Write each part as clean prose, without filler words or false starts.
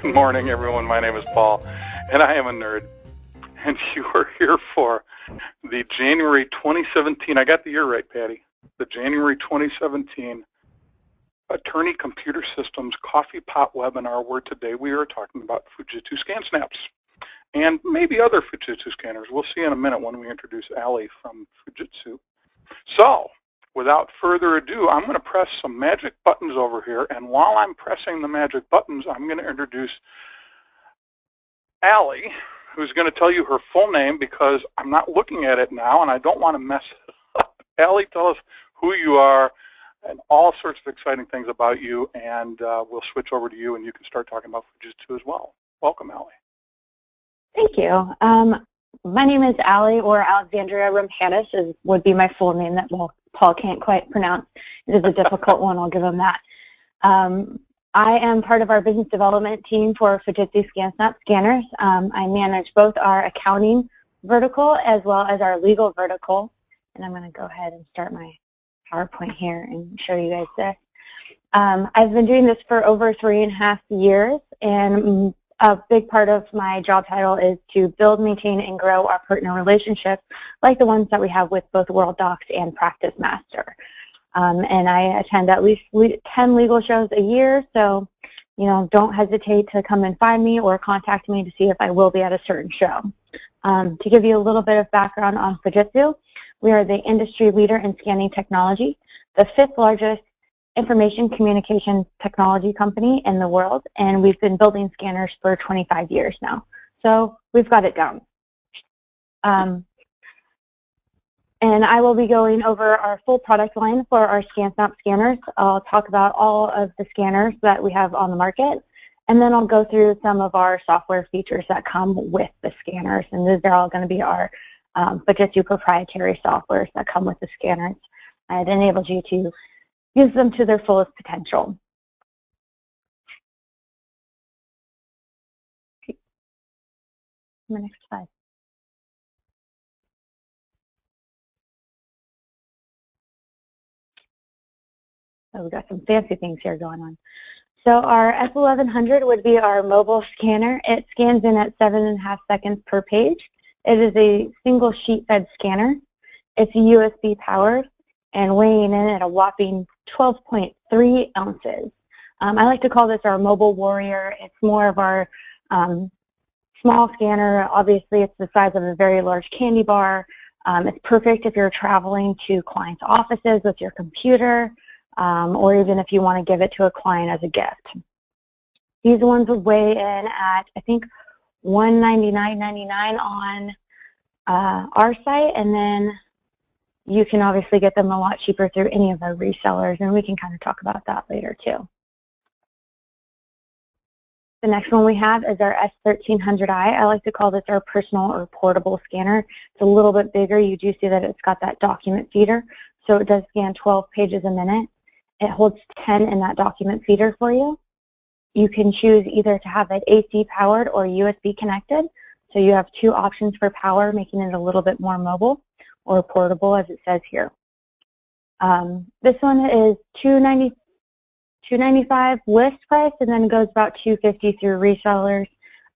Good morning, everyone. My name is Paul, and I am a nerd. And you are here for the January 2017, I got the year right, Patty, the January 2017 Attorney Computer Systems Coffee Pot webinar, where today we are talking about Fujitsu ScanSnaps and maybe other Fujitsu scanners. We'll see in a minute when we introduce Ali from Fujitsu. So, without further ado, I'm going to press some magic buttons over here, and while I'm pressing the magic buttons, I'm going to introduce Ali, who's going to tell you her full name because I'm not looking at it now and I don't want to mess it up. Ali, tell us who you are and all sorts of exciting things about you, and we'll switch over to you and you can start talking about Fujitsu as well. Welcome, Ali. Thank you. My name is Ali, or Alexandria Rumpanos would be my full name that Paul can't quite pronounce. It is a difficult one, I'll give him that. I am part of our business development team for Fujitsu ScanSnap Scanners. I manage both our accounting vertical as well as our legal vertical. And I'm going to go ahead and start my PowerPoint here and show you guys this. I've been doing this for over 3.5 years, and a big part of my job title is to build, maintain, and grow our partner relationships like the ones that we have with both Worldox and PracticeMaster. And I attend at least 10 legal shows a year, so don't hesitate to come and find me or contact me to see if I will be at a certain show. To give you a little bit of background on Fujitsu, we are the industry leader in scanning technology, the 5th largest information communication technology company in the world, and we've been building scanners for 25 years now. So we've got it down. And I will be going over our full product line for our ScanSnap scanners. I'll talk about all of the scanners that we have on the market, and then I'll go through some of our software features that come with the scanners, and these are all going to be our Fujitsu proprietary softwares that come with the scanners. It enables you to use them to their fullest potential. My next slide. So we've got some fancy things here going on. So our F1100 would be our mobile scanner. It scans in at 7.5 seconds per page. It is a single sheet fed scanner. It's USB powered and weighing in at a whopping 12.3 ounces. I like to call this our mobile warrior. It's more of our small scanner. Obviously, it's the size of a very large candy bar. It's perfect if you're traveling to clients' offices with your computer, or even if you want to give it to a client as a gift. These ones would weigh in at, I think, $199.99 on our site, and then you can obviously get them a lot cheaper through any of our resellers, and we can kind of talk about that later too. The next one we have is our S1300i. I like to call this our personal or portable scanner. It's a little bit bigger. You do see that it's got that document feeder, so it does scan 12 pages a minute. It holds 10 in that document feeder for you. You can choose either to have it AC powered or USB connected. So you have 2 options for power, making it a little bit more mobile or portable, as it says here. This one is $295 list price, and then goes about $250 through resellers.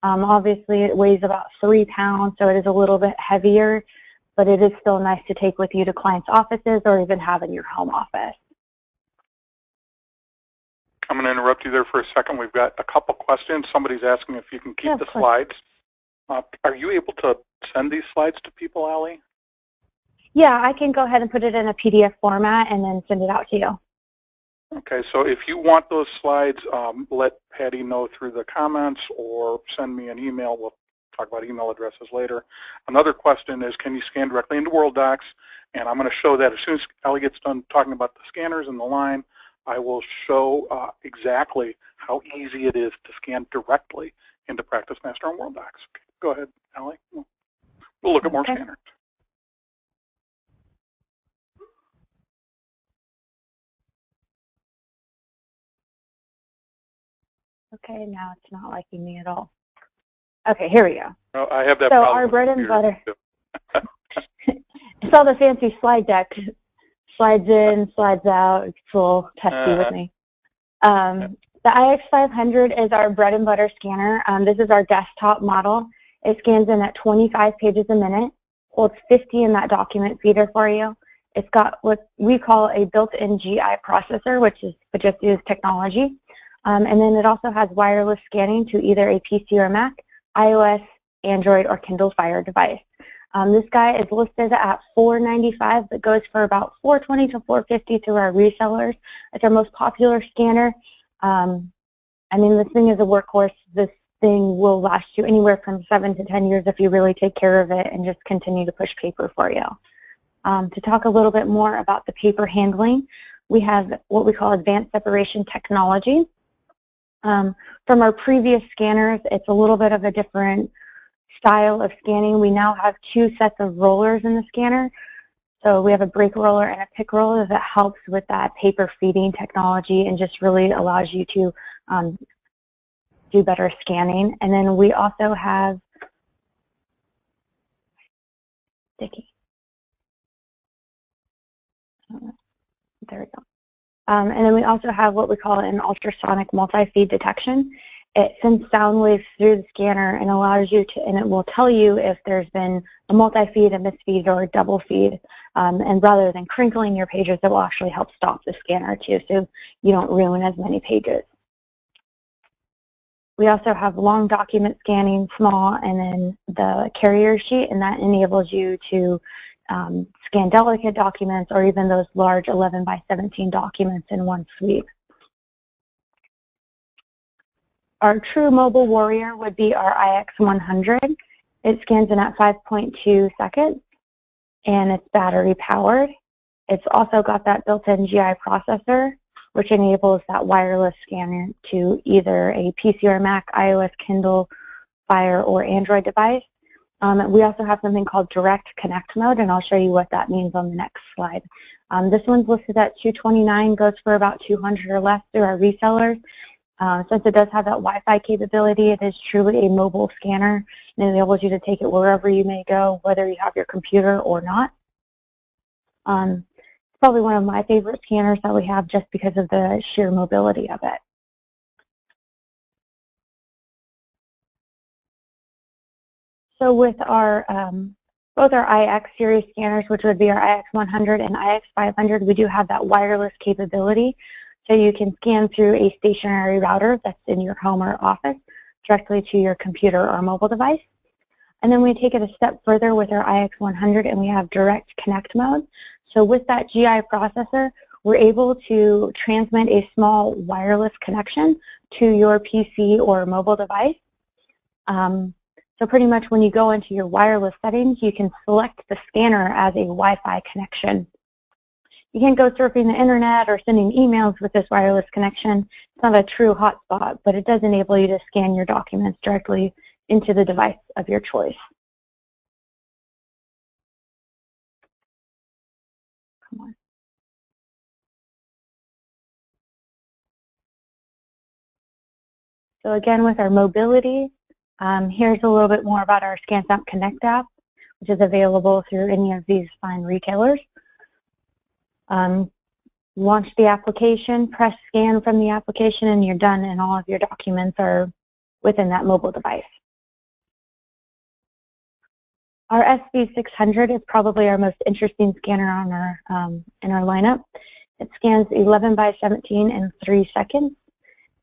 Obviously, it weighs about 3 pounds, so it is a little bit heavier, but it is still nice to take with you to clients' offices or even have in your home office. I'm going to interrupt you there for a second. We've got a couple questions. Somebody's asking if you can keep the slides. Are you able to send these slides to people, Ali? Yeah, I can go ahead and put it in a PDF format and then send it out to you. Okay, so if you want those slides, let Patty know through the comments or send me an email. We'll talk about email addresses later. Another question is, can you scan directly into Worldox? And I'm going to show that as soon as Ali gets done talking about the scanners and the line. I will show exactly how easy it is to scan directly into PracticeMaster and Worldox. Okay, go ahead, Ali. We'll look at more scanners. Okay, now it's not liking me at all. Okay, here we go. Oh, I have that so problem our bread and butter. It's all the fancy slide deck. Slides in, slides out. It's a little testy with me. The IX500 is our bread and butter scanner. This is our desktop model. It scans in at 25 pages a minute, holds 50 in that document feeder for you. It's got what we call a built-in GI processor, which just uses technology. And then it also has wireless scanning to either a PC or Mac, iOS, Android, or Kindle Fire device. This guy is listed at $495, but goes for about $420 to $450 through our resellers. It's our most popular scanner. I mean, this thing is a workhorse. This thing will last you anywhere from 7 to 10 years if you really take care of it and just continue to push paper for you. To talk a little bit more about the paper handling, we have what we call advanced separation technology. From our previous scanners, it's a little bit of a different style of scanning. We now have 2 sets of rollers in the scanner. So we have a brake roller and a pick roller that helps with that paper feeding technology and just really allows you to do better scanning. And then we also have there we go. And then we also have what we call an ultrasonic multi-feed detection. It sends sound waves through the scanner and allows you to, and it will tell you if there's been a multi-feed, a misfeed, or a double feed. And rather than crinkling your pages, it will actually help stop the scanner too, so you don't ruin as many pages. We also have long document scanning, small, and then the carrier sheet, and that enables you to scan delicate documents or even those large 11 by 17 documents in one sweep. Our true mobile warrior would be our IX100. It scans in at 5.2 seconds, and it's battery powered. It's also got that built-in GI processor, which enables that wireless scanner to either a PC or Mac, iOS, Kindle, Fire, or Android device. We also have something called direct connect mode, and I'll show you what that means on the next slide. This one's listed at $229, goes for about $200 or less through our resellers. Since it does have that Wi-Fi capability, it is truly a mobile scanner and enables you to take it wherever you may go, whether you have your computer or not. It's probably one of my favorite scanners that we have just because of the sheer mobility of it. So with our both our IX series scanners, which would be our IX100 and IX500, we do have that wireless capability. So you can scan through a stationary router that's in your home or office directly to your computer or mobile device. And then we take it a step further with our IX100 and we have direct connect mode. So with that GI processor, we're able to transmit a small wireless connection to your PC or mobile device. So pretty much when you go into your wireless settings, you can select the scanner as a Wi-Fi connection. You can't go surfing the internet or sending emails with this wireless connection. It's not a true hotspot, but it does enable you to scan your documents directly into the device of your choice. Come on. So again, with our mobility, here's a little bit more about our ScanSnapConnect app, which is available through any of these fine retailers. Launch the application, press scan from the application, and you're done, and all of your documents are within that mobile device. Our SV600 is probably our most interesting scanner on our in our lineup. It scans 11 by 17 in 3 seconds.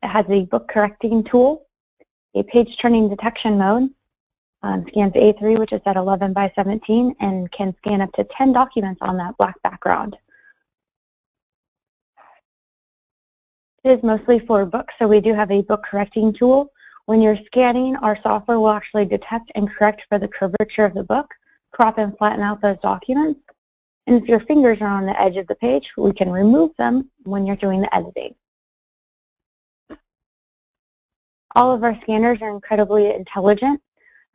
It has a book correcting tool, a page turning detection mode, scans A3, which is at 11 by 17, and can scan up to 10 documents on that black background. It is mostly for books, so we do have a book correcting tool. When you're scanning, our software will actually detect and correct for the curvature of the book, crop and flatten out those documents. And if your fingers are on the edge of the page, we can remove them when you're doing the editing. All of our scanners are incredibly intelligent.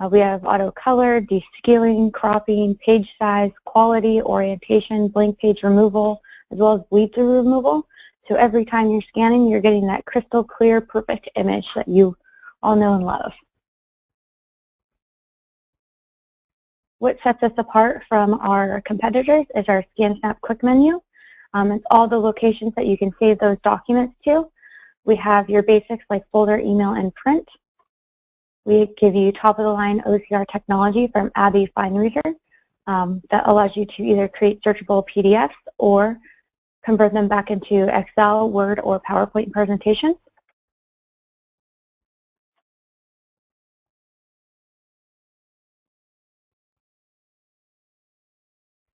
We have auto color, descaling, cropping, page size, quality, orientation, blank page removal, as well as bleed through removal. So every time you're scanning, you're getting that crystal clear, perfect image that you all know and love. What sets us apart from our competitors is our ScanSnap quick menu. It's all the locations that you can save those documents to. We have your basics like folder, email, and print. We give you top-of-the-line OCR technology from Abby FineReader that allows you to either create searchable PDFs or convert them back into Excel, Word, or PowerPoint presentations.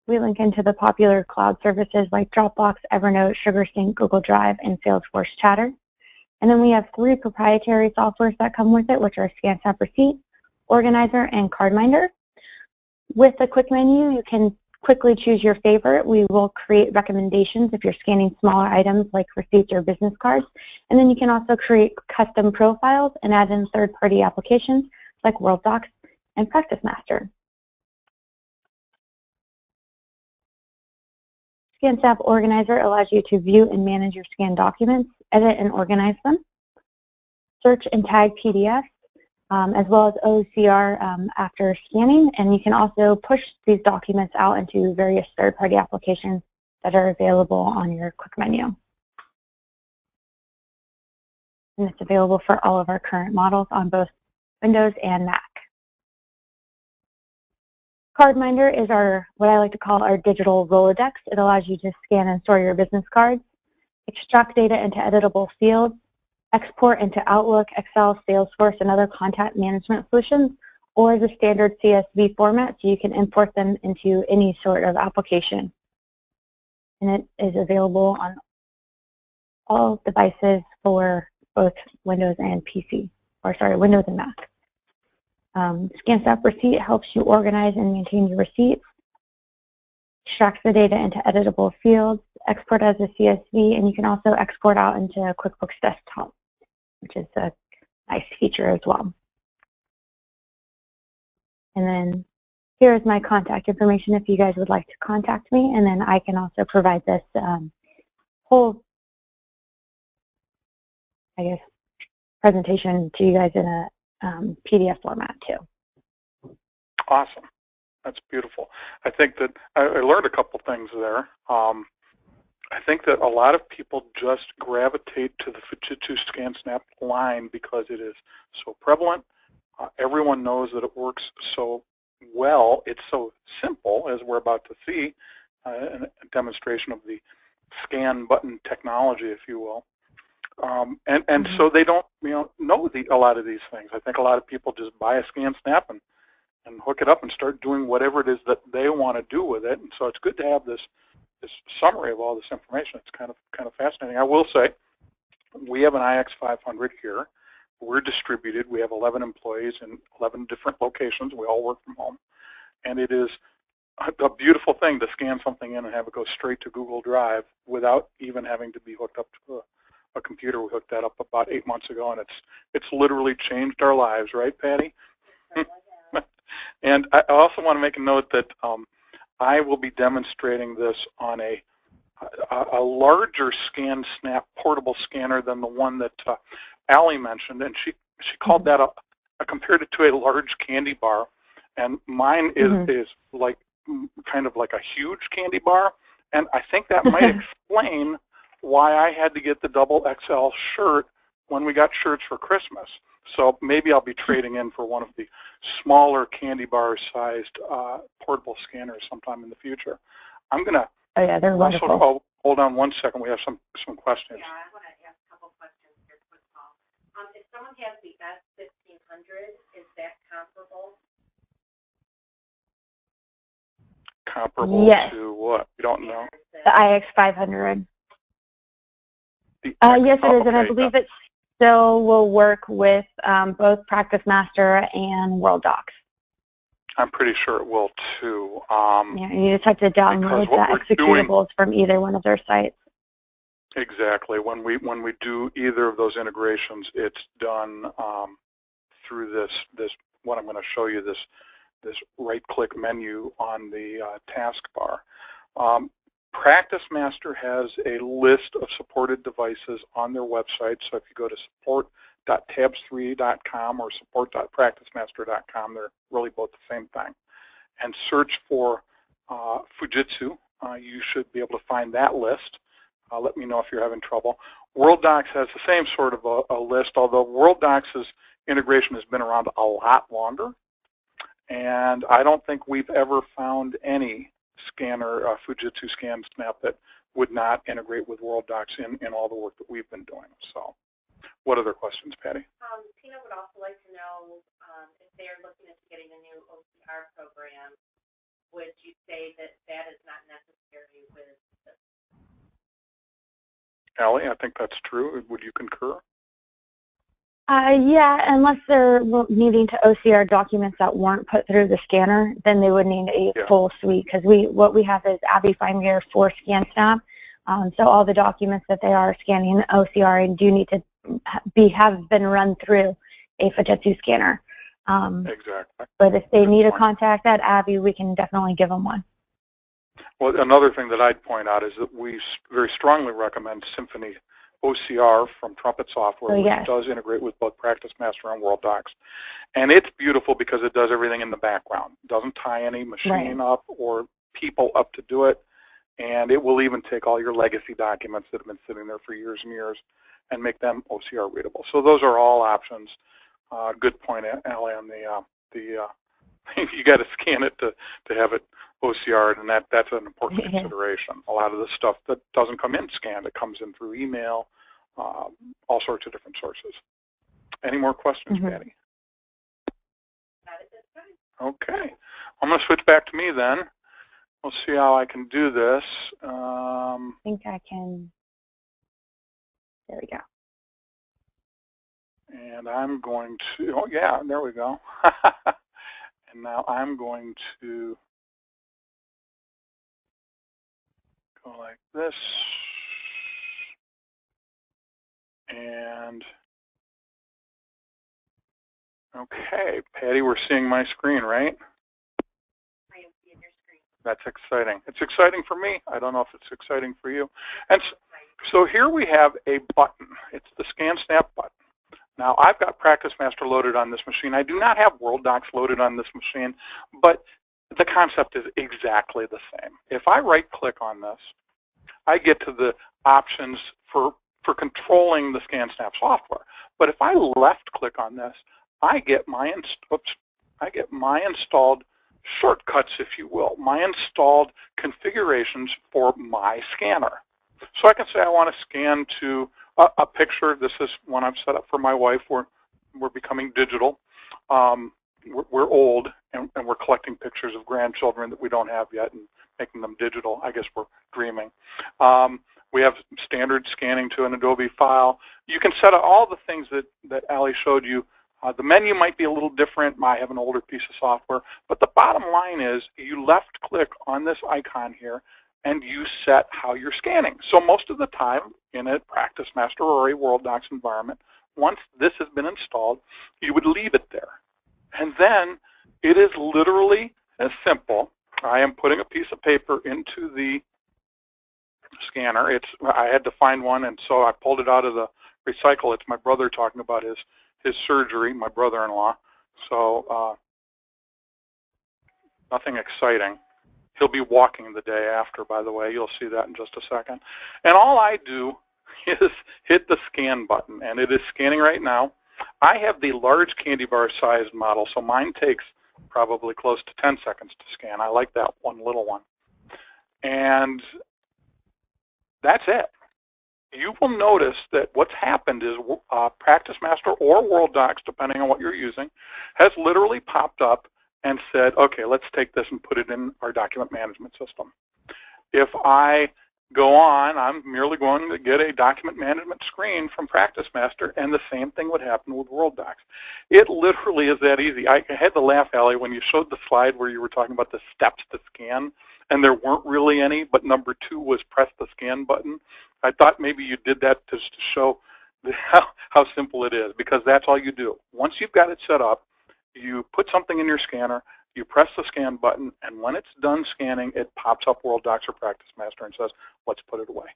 We link into the popular cloud services like Dropbox, Evernote, SugarSync, Google Drive, and Salesforce Chatter. And then we have 3 proprietary softwares that come with it, which are ScanSnap Receipt, Organizer, and CardMinder. With the quick menu, you can quickly choose your favorite. We will create recommendations if you're scanning smaller items like receipts or business cards. And then you can also create custom profiles and add in third-party applications like Worldox and PracticeMaster. ScanSnap Organizer allows you to view and manage your scanned documents, edit and organize them, search and tag PDFs, as well as OCR after scanning, and you can also push these documents out into various third-party applications that are available on your quick menu. And it's available for all of our current models on both Windows and Mac. CardMinder is what I like to call our digital Rolodex. It allows you to scan and store your business cards, extract data into editable fields, export into Outlook, Excel, Salesforce, and other content management solutions, or as a standard CSV format, so you can import them into any sort of application. And it is available on all devices for both Windows and Windows and Mac. ScanSnap Receipt helps you organize and maintain your receipts, extracts the data into editable fields, export as a CSV, and you can also export out into QuickBooks Desktop, which is a nice feature as well. And then here is my contact information if you guys would like to contact me, and then I can also provide this whole, presentation to you guys in a PDF format too. Awesome. That's beautiful. I think that I learned a couple things there. I think that a lot of people just gravitate to the Fujitsu ScanSnap line because it is so prevalent. Everyone knows that it works so well. It's so simple, as we're about to see, a demonstration of the scan button technology, if you will. So they don't know a lot of these things. I think a lot of people just buy a ScanSnap and hook it up and start doing whatever it is that they want to do with it. And so it's good to have this summary of all this information. It's kind of fascinating. I will say we have an IX500 here. We're distributed. We have 11 employees in 11 different locations. We all work from home. And it is a beautiful thing to scan something in and have it go straight to Google Drive without even having to be hooked up to a computer. We hooked that up about 8 months ago, and it's literally changed our lives, right, Patty? And I also want to make a note that I will be demonstrating this on a larger ScanSnap portable scanner than the one that Allie mentioned, and she called that I compared it to a large candy bar, and mine is like kind of like a huge candy bar, and I think that might explain why I had to get the double XL shirt when we got shirts for Christmas. So maybe I'll be trading in for one of the smaller candy bar sized portable scanners sometime in the future. I'm gonna they're wonderful. Hold on one second, we have some questions. Yeah, I want to ask a couple questions here quick, Paul. If someone has the S1500, is that comparable? Comparable yes. to what? You don't know? The IX500. Yes, it is, and I believe it still will work with both PracticeMaster and Worldox. I'm pretty sure it will too. Yeah, you just have to download the executables from either one of their sites. Exactly. When we do either of those integrations, it's done through this what I'm going to show you, this right-click menu on the taskbar. PracticeMaster has a list of supported devices on their website, so if you go to support.tabs3.com or support.practicemaster.com, they're really both the same thing, and search for Fujitsu, you should be able to find that list. Let me know if you're having trouble. Worldox has the same sort of a list, although Worldox's integration has been around a lot longer. And I don't think we've ever found any scanner, Fujitsu ScanSnap, that would not integrate with Worldox in all the work that we've been doing. So what other questions, Patty? Tina would also like to know if they're looking at getting a new OCR program, would you say that that is not necessary with this? Allie, I think that's true. Would you concur? Yeah, unless they're needing to OCR documents that weren't put through the scanner, then they would need a full suite, because what we have is Abby FineGear for ScanSnap. So all the documents that they are scanning OCR do need to have been run through a Fujitsu scanner. Exactly. But if they need to contact that Abby, we can definitely give them one. Well, another thing that I'd point out is that we very strongly recommend Symphony OCR from Trumpet Software, which does integrate with both PracticeMaster and Worldox. And it's beautiful because it does everything in the background. It doesn't tie any machine up or people up to do it. And it will even take all your legacy documents that have been sitting there for years and years and make them OCR readable. So those are all options. Good point, Allie, on the you got to scan it to have it OCR'd, and that's an important consideration. A lot of the stuff that doesn't come in scanned, it comes in through email, all sorts of different sources. Any more questions, Patty? Okay. I'm going to switch back to me then. We'll see how I can do this. I think I can. There we go. And I'm going to, oh yeah, there we go. And now I'm going to go like this. And, okay, Patty, we're seeing my screen, right? I am seeing your screen. That's exciting. It's exciting for me. I don't know if it's exciting for you. And so here we have a button. It's the ScanSnap button. Now, I've got PracticeMaster loaded on this machine. I do not have Worldox loaded on this machine, but the concept is exactly the same. If I right-click on this, I get to the options for controlling the ScanSnap software. But if I left-click on this, I get my installed shortcuts, if you will, my installed configurations for my scanner. So I can say I want to scan to a picture. This is one I've set up for my wife. We're becoming digital. We're old, and we're collecting pictures of grandchildren that we don't have yet and making them digital. I guess we're dreaming. We have standard scanning to an Adobe file. You can set up all the things that Allie showed you. The menu might be a little different. I have an older piece of software. But the bottom line is you left-click on this icon here, and you set how you're scanning. So most of the time in a PracticeMaster or a Worldox environment, once this has been installed, you would leave it there. And then it is literally as simple. I am putting a piece of paper into the scanner. I had to find one, and so I pulled it out of the recycle. It's my brother talking about his surgery, my brother-in-law. So nothing exciting. He'll be walking the day after, by the way. You'll see that in just a second. And all I do is hit the scan button, and it is scanning right now. I have the large candy bar sized model, so mine takes probably close to 10 seconds to scan. I like that one little one. And that's it. You will notice that what's happened is PracticeMaster or Worldox, depending on what you're using, has literally popped up and said, okay, let's take this and put it in our document management system. If I go on, I'm merely going to get a document management screen from PracticeMaster, and the same thing would happen with Worldox. It literally is that easy. I had to laugh, Allie, when you showed the slide where you were talking about the steps to scan, and there weren't really any, but number 2 was press the scan button. I thought maybe you did that just to show how simple it is, because that's all you do. Once you've got it set up, you put something in your scanner, you press the scan button, and when it's done scanning, it pops up Worldox or PracticeMaster and says, let's put it away.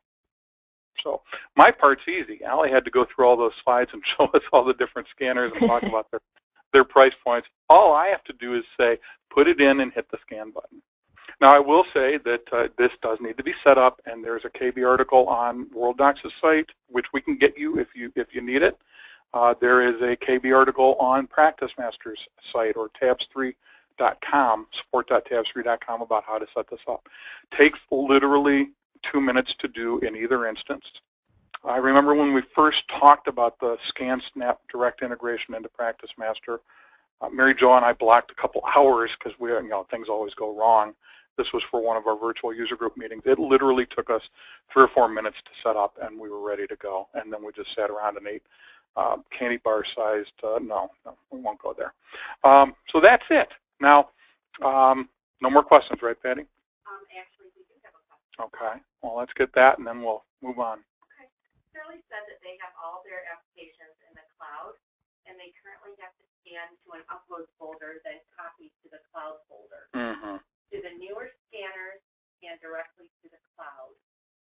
So my part's easy. Allie had to go through all those slides and show us all the different scanners and talk about their price points. All I have to do is say, put it in and hit the scan button. Now, I will say that this does need to be set up, and there's a KB article on Worldox's site, which we can get you if you need it. There is a KB article on PracticeMaster's site, or tabs3.com, support.tabs3.com, about how to set this up. Takes literally 2 minutes to do in either instance. I remember when we first talked about the ScanSnap direct integration into PracticeMaster, Mary Jo and I blocked a couple hours because things always go wrong. This was for one of our virtual user group meetings. It literally took us 3 or 4 minutes to set up, and we were ready to go. And then we just sat around and ate candy bar sized. No, we won't go there. So that's it. Now, no more questions, right, Patty? Actually, we do have a question. Okay. Well, let's get that, and then we'll move on. Okay. Shirley said that they have all their applications in the cloud, and they currently have to scan to an upload folder, then copy to the cloud folder. Mm-hmm. Do the newer scanners scan directly to the cloud?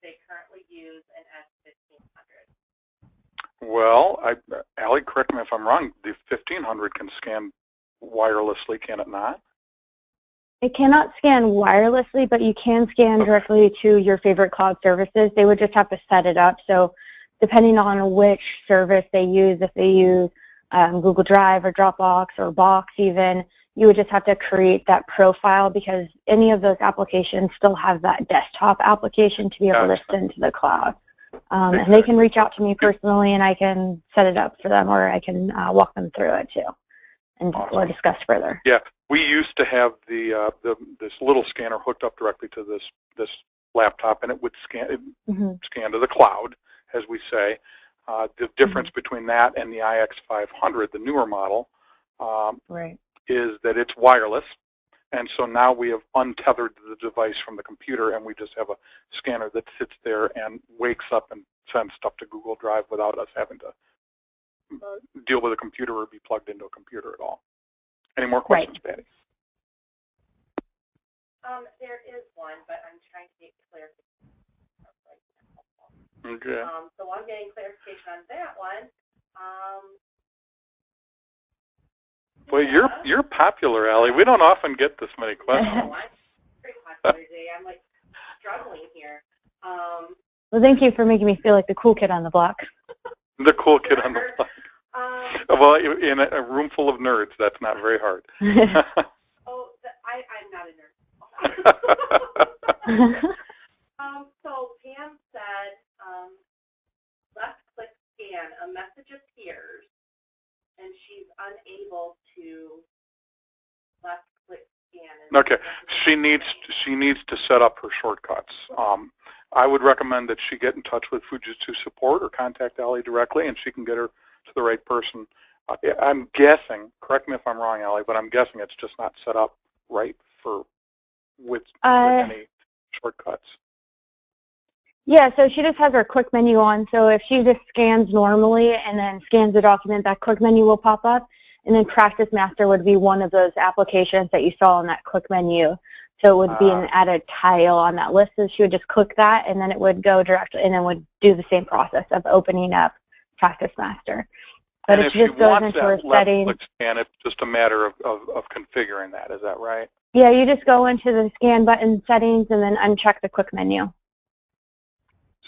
They currently use an S1500. Well, Allie, correct me if I'm wrong, the 1500 can scan wirelessly, can it not? It cannot scan wirelessly, but you can scan directly to your favorite cloud services. They would just have to set it up. So depending on which service they use, if they use Google Drive or Dropbox or Box even, you would just have to create that profile, because any of those applications still have that desktop application to be able to send to the cloud. And they can reach out to me personally, and I can set it up for them, or I can walk them through it too, and or discuss further. Yeah, we used to have this little scanner hooked up directly to this laptop, and it would scan scan to the cloud, as we say. The difference between that and the iX500, the newer model, is that it's wireless, and so now we have untethered the device from the computer, and we just have a scanner that sits there and wakes up and sends stuff to Google Drive without us having to deal with a computer or be plugged into a computer at all. Any more questions, Patty? There is one, but I'm trying to get clarification. Okay. So I'm getting clarification on that one. Well, you're popular, Allie. We don't often get this many questions. I'm pretty popular today. I'm like struggling here. Well, thank you for making me feel like the cool kid on the block. The cool kid on the block. Well, in a room full of nerds, that's not very hard. I'm not a nerd. So Pam said, left-click scan, a message appears, and she's unable to left-click scan. Okay, she needs to set up her shortcuts. I would recommend that she get in touch with Fujitsu support or contact Allie directly, and she can get her to the right person. I'm guessing, correct me if I'm wrong, Allie, but I'm guessing it's just not set up right with any shortcuts. Yeah, so she just has her quick menu on. So if she just scans normally and then scans the document, that quick menu will pop up. And then PracticeMaster would be one of those applications that you saw on that quick menu. So it would be an added tile on that list. So she would just click that, and then it would go directly, and then would do the same process of opening up PracticeMaster. But if she just goes into her settings, scan, it's just a matter of configuring that. Is that right? Yeah, you just go into the scan button settings and then uncheck the quick menu.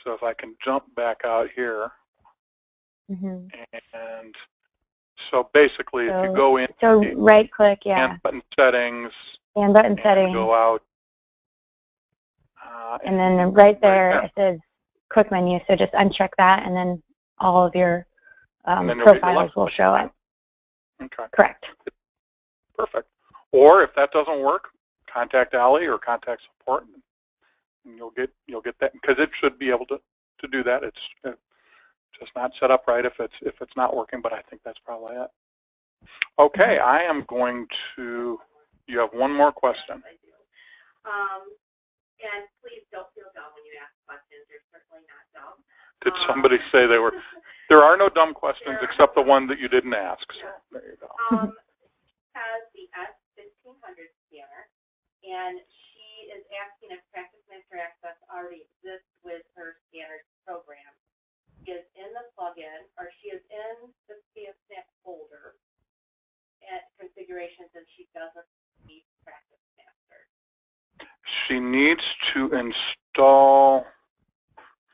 So if I can jump back out here, and so basically, if you go in, right click, scan button settings, go out, and then right there it says quick menu. So just uncheck that, and then all of your profiles will show up. Okay. Correct. Perfect. Or if that doesn't work, contact Allie or contact support, and you'll get that, because it should be able to do that. It's just not set up right if it's not working, but I think that's probably it. Okay, I am going to. You have one more question. I do. And please don't feel dumb when you ask questions. You're certainly not dumb. Did somebody say they were? There are no dumb questions except the one that you didn't ask. So there you go. Has the S1500 scanner, and she is asking if PracticeMaster Access already exists with her scanner's program. She is in the plugin, or she is in the ScanSnap folder at configurations, and she doesn't need PracticeMaster. she needs to install,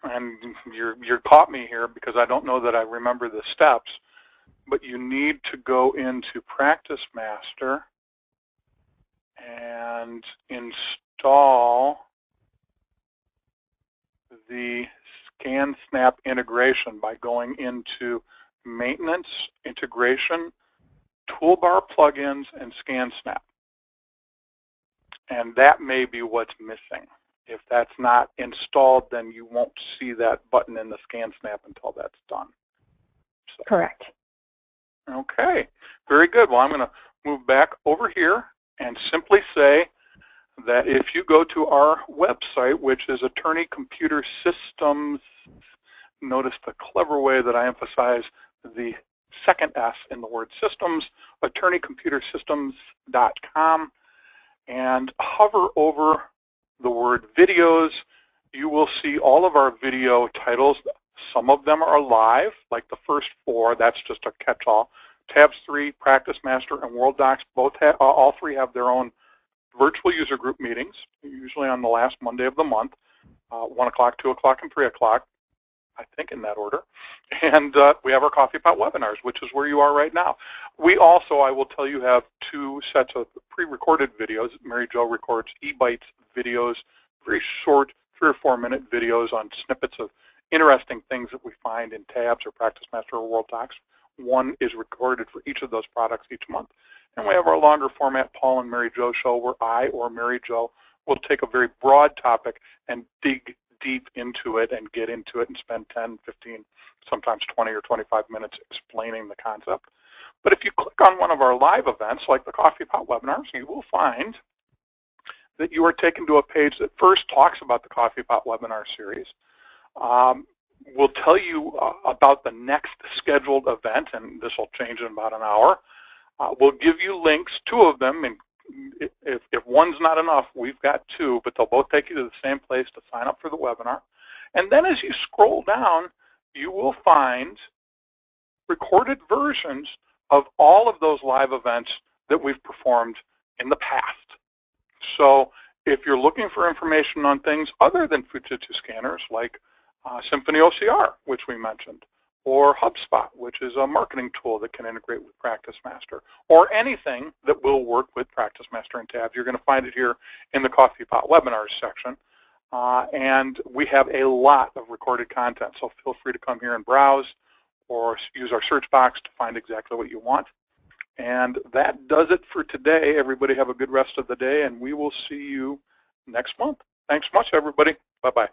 and you're caught me here because I don't know that I remember the steps, but you need to go into PracticeMaster and install the ScanSnap integration by going into Maintenance, Integration, Toolbar Plugins, and ScanSnap. And that may be what's missing. If that's not installed, then you won't see that button in the ScanSnap until that's done. So, correct. okay, very good. Well, I'm going to move back over here and simply say that if you go to our website, which is Attorney Computer Systems, notice the clever way that I emphasize the second S in the word systems, attorneycomputersystems.com, and hover over the word videos. You will see all of our video titles. Some of them are live, like the first 4. That's just a catch-all. Tabs 3, PracticeMaster, and Worldox, all 3 have their own virtual user group meetings, usually on the last Monday of the month, 1 o'clock, 2 o'clock, and 3 o'clock, I think in that order. And we have our Coffee Pot webinars, which is where you are right now. We also, I will tell you, have 2 sets of pre-recorded videos. Mary Jo records e-bytes videos, very short 3 or 4 minute videos on snippets of interesting things that we find in Tabs or PracticeMaster or Worldox. One is recorded for each of those products each month. And we have our longer format Paul and Mary Jo show, where I or Mary Jo will take a very broad topic and dig deep into it and get into it and spend 10, 15, sometimes 20 or 25 minutes explaining the concept. But if you click on one of our live events, like the Coffee Pot webinars, you will find that you are taken to a page that first talks about the Coffee Pot webinar series. We'll tell you about the next scheduled event, and this will change in about an hour. We'll give you links, 2 of them, and if one's not enough, we've got 2, but they'll both take you to the same place to sign up for the webinar. And then as you scroll down, you will find recorded versions of all of those live events that we've performed in the past. So if you're looking for information on things other than Fujitsu Scanners, like Symphony OCR, which we mentioned, or HubSpot, which is a marketing tool that can integrate with PracticeMaster, or anything that will work with PracticeMaster and Tabs, you're going to find it here in the Coffee Pot webinars section. And we have a lot of recorded content, so feel free to come here and browse or use our search box to find exactly what you want. And that does it for today. Everybody have a good rest of the day, and we will see you next month. Thanks much, everybody. Bye-bye.